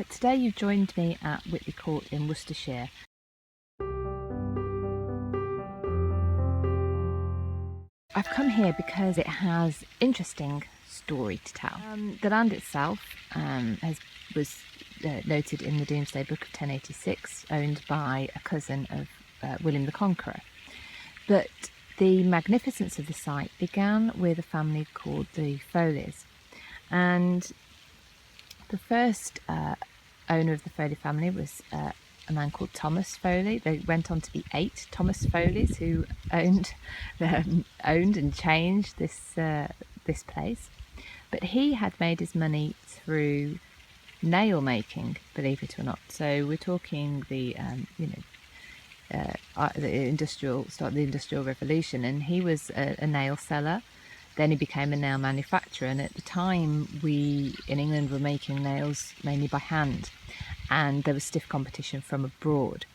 Today you've joined me at Witley Court in Worcestershire. I've come here because it has interesting story to tell. The land itself was noted in the Domesday Book of 1086, owned by a cousin of William the Conqueror. But the magnificence of the site began with a family called the Foleys, and the first owner of the Foley family was a man called Thomas Foley. They went on to be 8 Thomas Foleys who owned and changed this place. But he had made his money through nail making, believe it or not. So we're talking the industrial revolution, and he was a nail seller. Then he became a nail manufacturer, and at the time we in England were making nails mainly by hand, and there was stiff competition from abroad.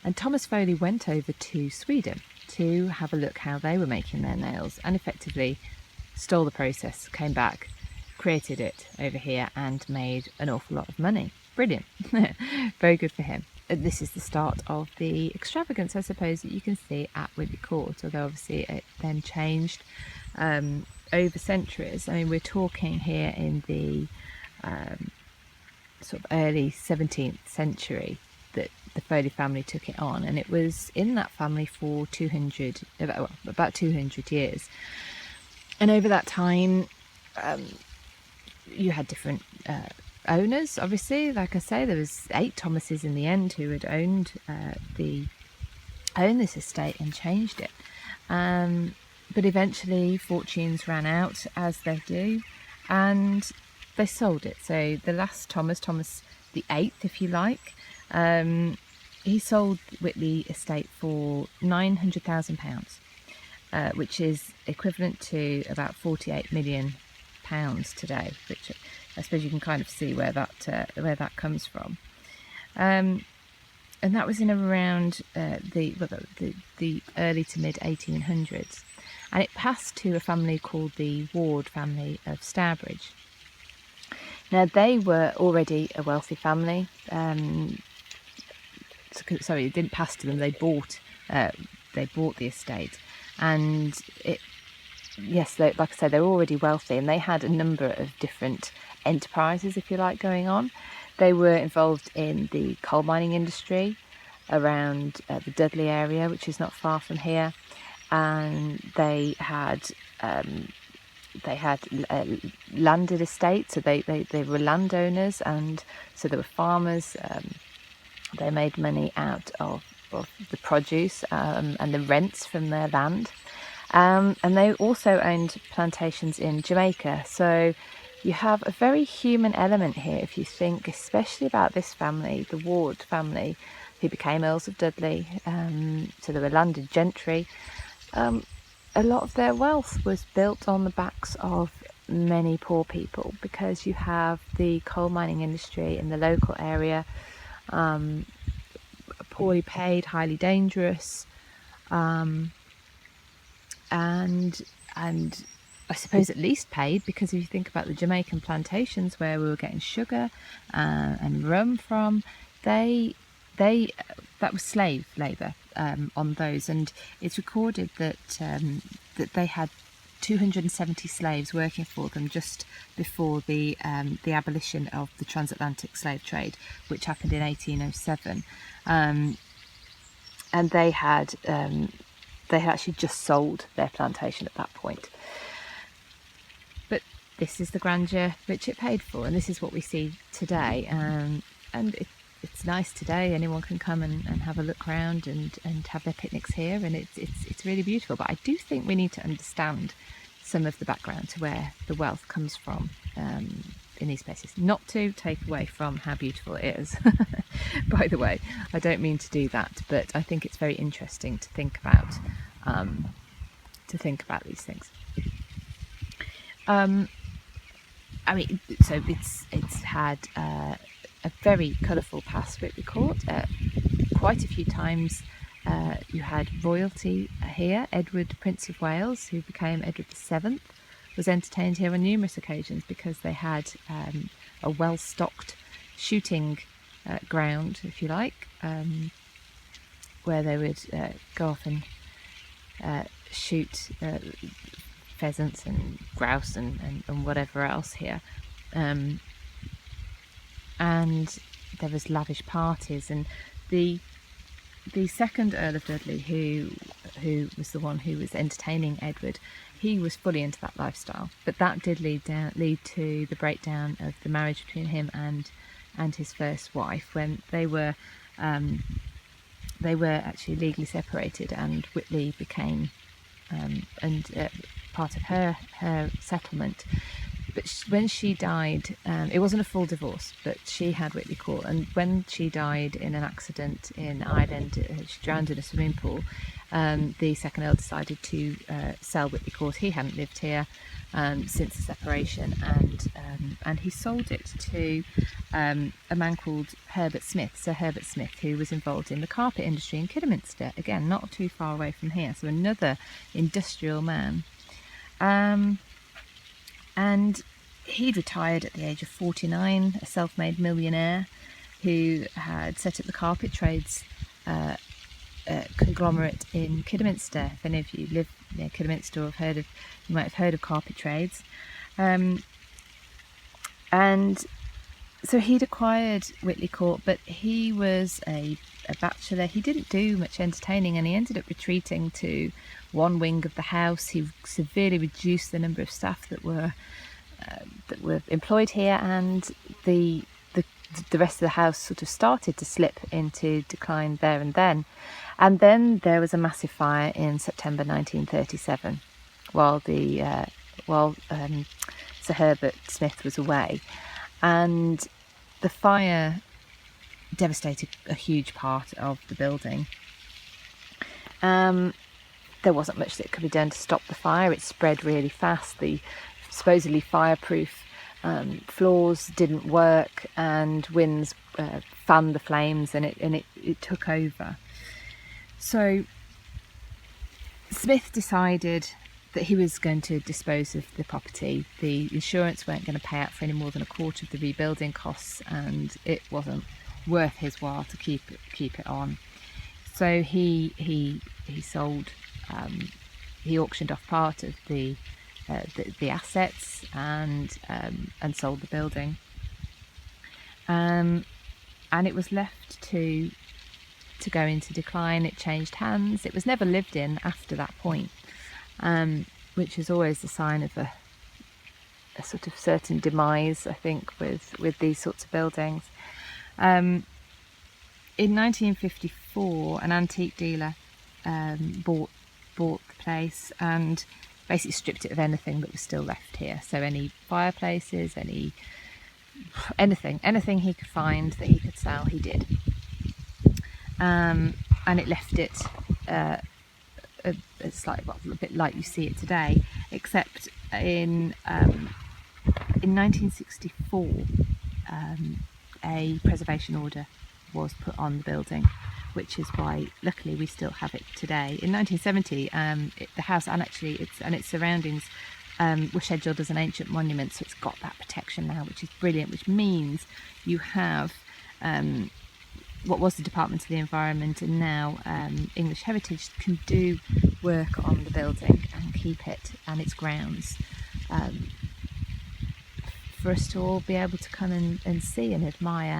And Thomas Foley went over to Sweden to have a look how they were making their nails, and effectively stole the process, came back, created it over here, and made an awful lot of money. Brilliant. Very good for him. This is the start of the extravagance, I suppose, that you can see at Witley Court, although obviously it then changed over centuries. I mean, we're talking here in the sort of early 17th century that the Foley family took it on, and it was in that family for about 200 years. And over that time, you had different owners. Obviously, like I say, there was 8 Thomases in the end who had owned this estate and changed it. But eventually fortunes ran out, as they do, and they sold it. So the last Thomas the 8th, if you like, he sold Witley estate for £900,000, which is equivalent to about £48 million today, which I suppose you can kind of see where that comes from. And that was in around the early to mid 1800s, and it passed to a family called the Ward family of Stourbridge. Now, they were already a wealthy family. Sorry, it didn't pass to them. They bought the estate, and like I said, they're already wealthy, and they had a number of different enterprises, if you like, going on. They were involved in the coal mining industry around the Dudley area, which is not far from here, and they had landed estates, so they were landowners, and so they were farmers. They made money out of the produce and the rents from their land, and they also owned plantations in Jamaica. So you have a very human element here if you think especially about this family, the Ward family, who became Earls of Dudley. So they were landed gentry. A lot of their wealth was built on the backs of many poor people, because you have the coal mining industry in the local area, poorly paid, highly dangerous, and I suppose at least paid, because if you think about the Jamaican plantations where we were getting sugar and rum from, that was slave labour on those, and it's recorded that they had 270 slaves working for them just before the abolition of the transatlantic slave trade, which happened in 1807, and they had actually just sold their plantation at that point. But this is the grandeur which it paid for, and this is what we see today, and it's nice today. Anyone can come and have a look around and have their picnics here, and it's really beautiful. But I do think we need to understand some of the background to where the wealth comes from in these places, not to take away from how beautiful it is. By the way, I don't mean to do that, but I think it's very interesting to think about these things. I mean, so it's had a very colourful past, Witley Court. Quite a few times you had royalty here. Edward, Prince of Wales, who became Edward VII, was entertained here on numerous occasions because they had a well-stocked shooting ground, if you like, where they would go off and shoot pheasants and grouse and whatever else here. And there was lavish parties, and the second Earl of Dudley, who was the one who was entertaining Edward, he was fully into that lifestyle. But that did lead to the breakdown of the marriage between him and his first wife, when they were actually legally separated, and Witley became part of her settlement. But when she died, it wasn't a full divorce, but she had Witley Court, and when she died in an accident in Ireland, she drowned in a swimming pool. The second Earl decided to sell Witley Court. He hadn't lived here since the separation, and he sold it to a man called Herbert Smith, Sir Herbert Smith, who was involved in the carpet industry in Kidderminster, again not too far away from here, so another industrial man. And he'd retired at the age of 49, a self-made millionaire who had set up the carpet trades conglomerate in Kidderminster. If any of you live near Kidderminster or you might have heard of carpet trades. And so he'd acquired Witley Court, but he was a bachelor. He didn't do much entertaining, and he ended up retreating to one wing of the house. He severely reduced the number of staff that were employed here, and the rest of the house sort of started to slip into decline there and then. And then there was a massive fire in September 1937, while Sir Herbert Smith was away, and the fire devastated a huge part of the building. There wasn't much that could be done to stop the fire. It spread really fast. The supposedly fireproof floors didn't work, and winds fanned the flames, and it took over. So Smith decided that he was going to dispose of the property. The insurance weren't going to pay out for any more than a quarter of the rebuilding costs, and it wasn't worth his while to keep it on. So he sold. He auctioned off part of the assets and sold the building, and it was left to go into decline. It changed hands. It was never lived in after that point, which is always a sign of a sort of certain demise, I think, with these sorts of buildings. In 1954, an antique dealer bought the place and basically stripped it of anything that was still left here. So any fireplaces, anything he could find that he could sell, he did. And it left it it's like a bit like you see it today, except in 1964 a preservation order was put on the building, which is why luckily we still have it today. In 1970 the house and its surroundings were scheduled as an ancient monument, so it's got that protection now, which is brilliant, which means you have what was the Department of the Environment, and now English Heritage can do work on the building and keep it and its grounds for us to all be able to come and see and admire